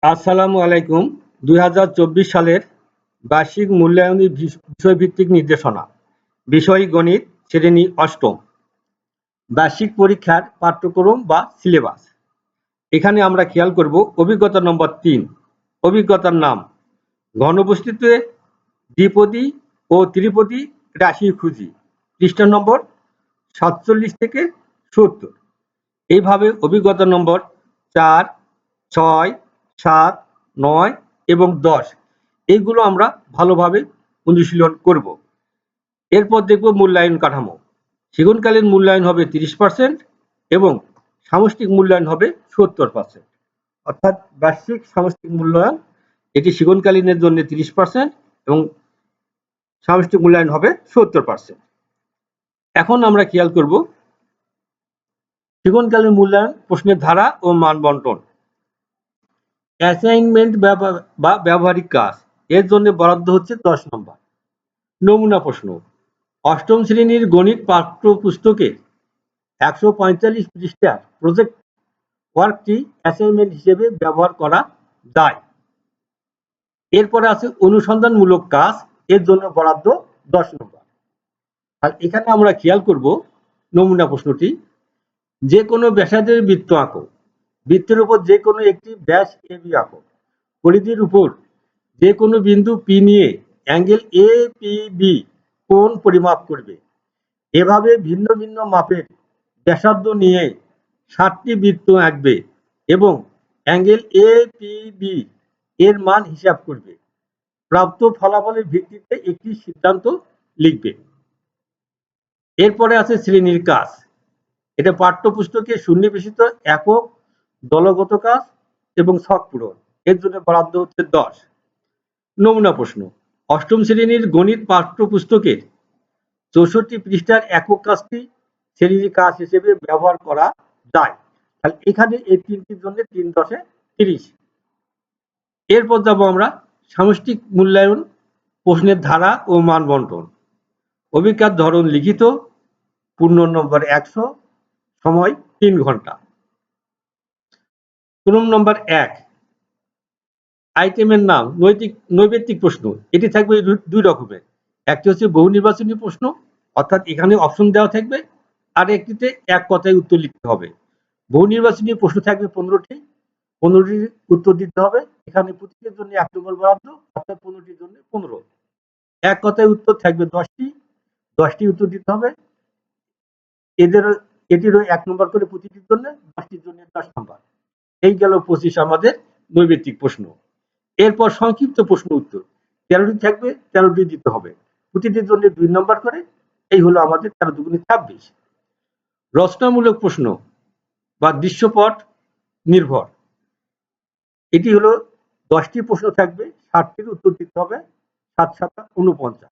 আসসালামু আলাইকুম। ২০২৪ সালের বার্ষিক মূল্যায়নী বিষয়ভিত্তিক নির্দেশনা। বিষয় গণিত, শ্রেণী অষ্টম। বার্ষিক পরীক্ষার পাঠ্যক্রম বা সিলেবাস। এখানে আমরা খেয়াল করব অভিজ্ঞতা নম্বর ৩। অভিজ্ঞতার নাম ঘনবস্তুতে দ্বিপদী ও ত্রিপদী রাশি খুঁজি। পৃষ্ঠা নম্বর ৪৭ থেকে ৭০। এইভাবে অভিজ্ঞতা নম্বর ৪, ৬, ৭, ৯ এবং ১০ এইগুলো আমরা ভালোভাবে অনুশীলন করব। এরপর দেখব মূল্যায়ন কাঠামো। জীবনকালীন মূল্যায়ন হবে ৩০% এবং সামষ্টিক মূল্যায়ন হবে ৭০%। অর্থাৎ বার্ষিক সামষ্টিক মূল্যায়ন এটি জীবনকালীনের জন্য ৩০% এবং সামষ্টিক মূল্যায়ন হবে ৭০%। এখন আমরা খেয়াল করব জীবনকালীন মূল্যায়ন প্রশ্নের ধারা ও মান বন্টন। অ্যাসাইনমেন্ট বা ব্যবহারিক কাজ এর জন্য বরাদ্দ হচ্ছে ১০ নম্বর। নমুনা প্রশ্ন অষ্টম শ্রেণীর গণিত পাঠ্যপুস্তকে ১৪৫ পৃষ্ঠার প্রজেক্ট ওয়ার্কটি অ্যাসাইনমেন্ট হিসেবে ব্যবহার করা যায়। এরপরে আছে অনুসন্ধানমূলক কাজ এর জন্য বরাদ্দ ১০ নম্বর। আর এখানে আমরা খেয়াল করব নমুনা প্রশ্নটি যে কোনো ব্যাসার্ধের বৃত্ত আঁকো। বৃত্তের উপর যে কোনো একটি ব্যাস এবি আঁকো। পরিধির উপর যে কোনো বিন্দু পি নিয়ে অ্যাঙ্গেল এ পি বি কোণ পরিমাপ করবে। এভাবে ভিন্ন ভিন্ন মাপের ব্যাসার্ধ নিয়ে ৭টি বৃত্ত আঁকবে এবং অ্যাঙ্গেল এ পি বি এর মান হিসাব করবে। প্রাপ্ত ফলাফলের ভিত্তিতে একটি সিদ্ধান্ত লিখবে। এরপরে আছে শ্রেণীর কাজ। এটা পাঠ্যপুস্তকে সন্নিবেশিত একক, দলগত কাজ এবং ছক পূরণ। এর জন্য বরাদ্দ হচ্ছে ১০। নমুনা প্রশ্ন অষ্টম শ্রেণীর গণিত পাঠ্যপুস্তকের ৬৪ পৃষ্ঠার একক কাজটি শ্রেণীর কাজ হিসেবে ব্যবহার করা যায়। তাহলে এখানে এই তিনটির জন্য ৩ × ৩০। এরপর যাব আমরা সামষ্টিক মূল্যায়ন প্রশ্নের ধারা ও মান বন্টন। অভিজ্ঞতার ধরন লিখিত, পূর্ণ নম্বর ১০০, সময় ৩ ঘন্টা। ক্রম নম্বর ১ আইটেমের নাম নৈবেত্তিক প্রশ্ন। এটি থাকবে দুই রকমের। একটি হচ্ছে বহু নির্বাচনী প্রশ্ন, অর্থাৎ এখানে অপশন দেওয়া থাকবে, আর একটিতে এক কথায় উত্তর লিখতে হবে। বহু নির্বাচনী প্রশ্ন থাকবে ১৫টি, ১৫টির উত্তর দিতে হবে। এখানে প্রতিটির জন্য ১ নম্বর বরাদ্দ, অর্থাৎ ১৫টির জন্য ১৫। এক কথায় উত্তর থাকবে ১০টি, ১০টি উত্তর দিতে হবে। এটিরও ১ নম্বর করে প্রতিটির জন্য, ১০টির জন্য ১০ নম্বর। এই গেল ২৫ আমাদের নৈবেত্তিক প্রশ্ন। এরপর সংক্ষিপ্ত প্রশ্ন উত্তর ১৩টি থাকবে, ১৩টি দিতে হবে। প্রতিটির জন্য ২ নম্বর করে। এই হলো আমাদের ১৩ দুগুণে ২৬। রচনামূলক প্রশ্ন বা দৃশ্যপট নির্ভর। এটি হলো ১০টি প্রশ্ন থাকবে, ৬০টির উত্তর দিতে হবে, ৭ × ৭ = ৪৯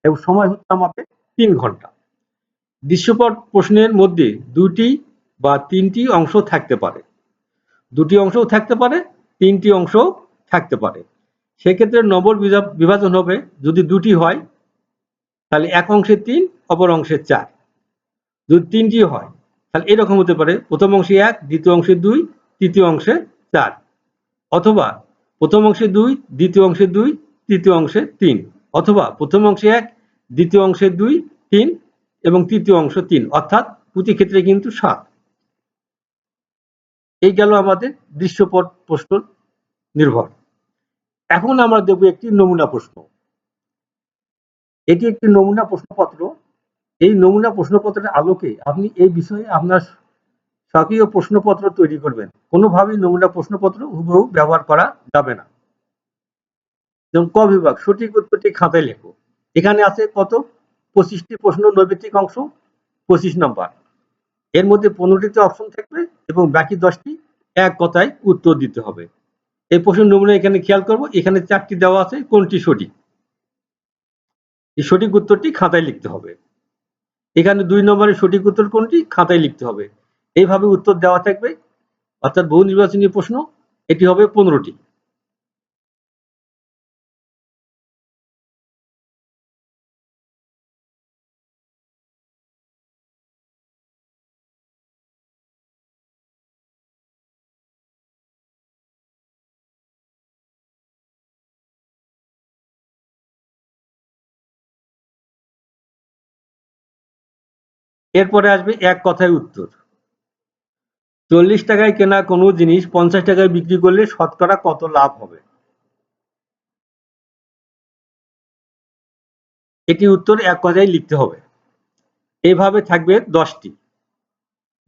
এবং সময় হচ্ছে আমাদের ৩ ঘন্টা। দৃশ্যপট প্রশ্নের মধ্যে ২টি বা ৩টি অংশ থাকতে পারে। ২টি অংশও থাকতে পারে, ৩টি অংশও থাকতে পারে। সেক্ষেত্রে নম্বর বিভাজন হবে, যদি ২টি হয় তাহলে এক অংশে ৩, অপর অংশে ৪। যদি ৩টি হয় তাহলে এরকম হতে পারে, প্রথম অংশে ১, দ্বিতীয় অংশে ২, তৃতীয় অংশে ৪, অথবা প্রথম অংশে ২, দ্বিতীয় অংশে ২, তৃতীয় অংশে ৩, অথবা প্রথম অংশে ১, দ্বিতীয় অংশে ২, ৩ এবং তৃতীয় অংশ ৩, অর্থাৎ প্রতি ক্ষেত্রে কিন্তু ৭। এই গেল আমাদের দৃশ্যপট প্রশ্ন নির্ভর। এখন আমরা দেখব একটি নমুনা প্রশ্ন। এটি একটি নমুনা প্রশ্নপত্র। এই নমুনা প্রশ্নপত্রের আলোকে আপনি এই বিষয়ে আপনার স্বকীয় প্রশ্নপত্র তৈরি করবেন। কোনোভাবেই নমুনা প্রশ্নপত্র হুবহু ব্যবহার করা যাবে না। যেমন ক বিভাগ সঠিক উত্তরটি খাতায় লেখো। এখানে আছে কত? ২৫টি প্রশ্ন, নৈবেত্তিক অংশ ২৫ নম্বর। এর মধ্যে ১৫টিতে অপশন থাকবে এবং বাকি 10টি এক কথায় উত্তর দিতে হবে। এই প্রশ্নের নমুনা এখানে খেয়াল করব, এখানে ৪টি দেওয়া আছে, কোনটি সঠিক? এই সঠিক উত্তরটি খাতায় লিখতে হবে। এখানে ২ নম্বরের সঠিক উত্তর কোনটি? খাতায় লিখতে হবে। এইভাবে উত্তর দেওয়া থাকবে, অর্থাৎ বহু নির্বাচনী প্রশ্ন এটি হবে ১৫টি। এরপরে আসবে এক কথায় উত্তর। 40 টাকায় কেনা কোনো জিনিস 50 টাকায় বিক্রি করলে শতকরা কত লাভ হবে? এটি উত্তর এক কথায় লিখতে হবে। এইভাবে থাকবে 10টি,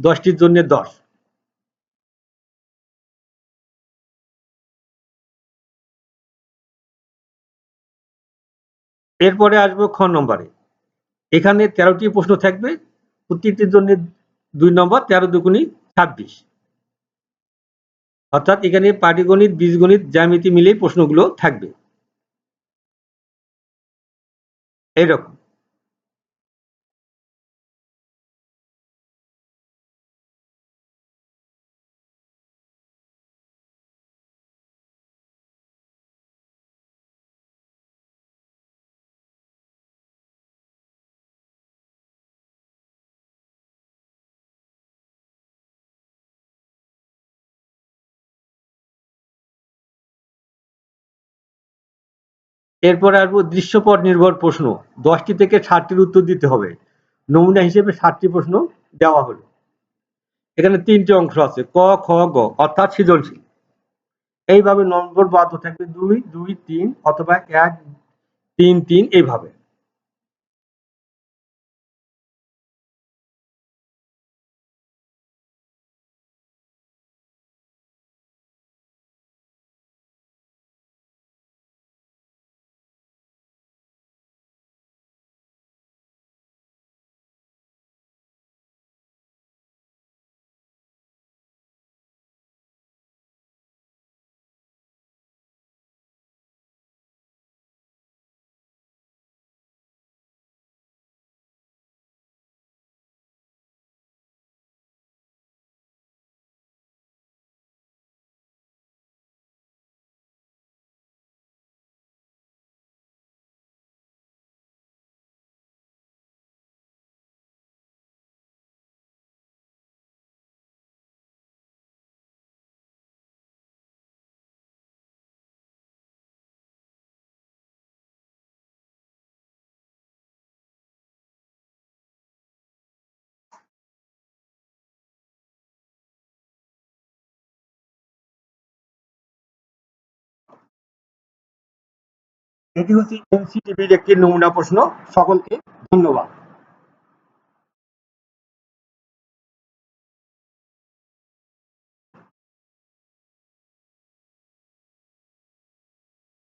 10টির জন্য 10। এরপরে আসবো খ নম্বরে। এখানে 13টি প্রশ্ন থাকবে, প্রত্যেকটির জন্য 2 নম্বর, 13 দুগুণী 26। অর্থাৎ এখানে পাটিগণিত, বীজগণিত, জ্যামিতি মিলেই প্রশ্নগুলো থাকবে এইরকম। এরপরে আসবো দৃশ্যপট নির্ভর প্রশ্ন। 10টি থেকে 60টির উত্তর দিতে হবে। নমুনা হিসেবে 7টি প্রশ্ন দেওয়া হলো। এখানে 3টি অংশ আছে, ক, খ, গ, অর্থাৎ সৃজনশীল। এইভাবে নম্বর বাদ থাকবে 2, 2, 3 অথবা 1, 3, 3 এইভাবে। এটি হচ্ছে এমসিকিউর একটি নমুনা প্রশ্ন। সকলকে ধন্যবাদ।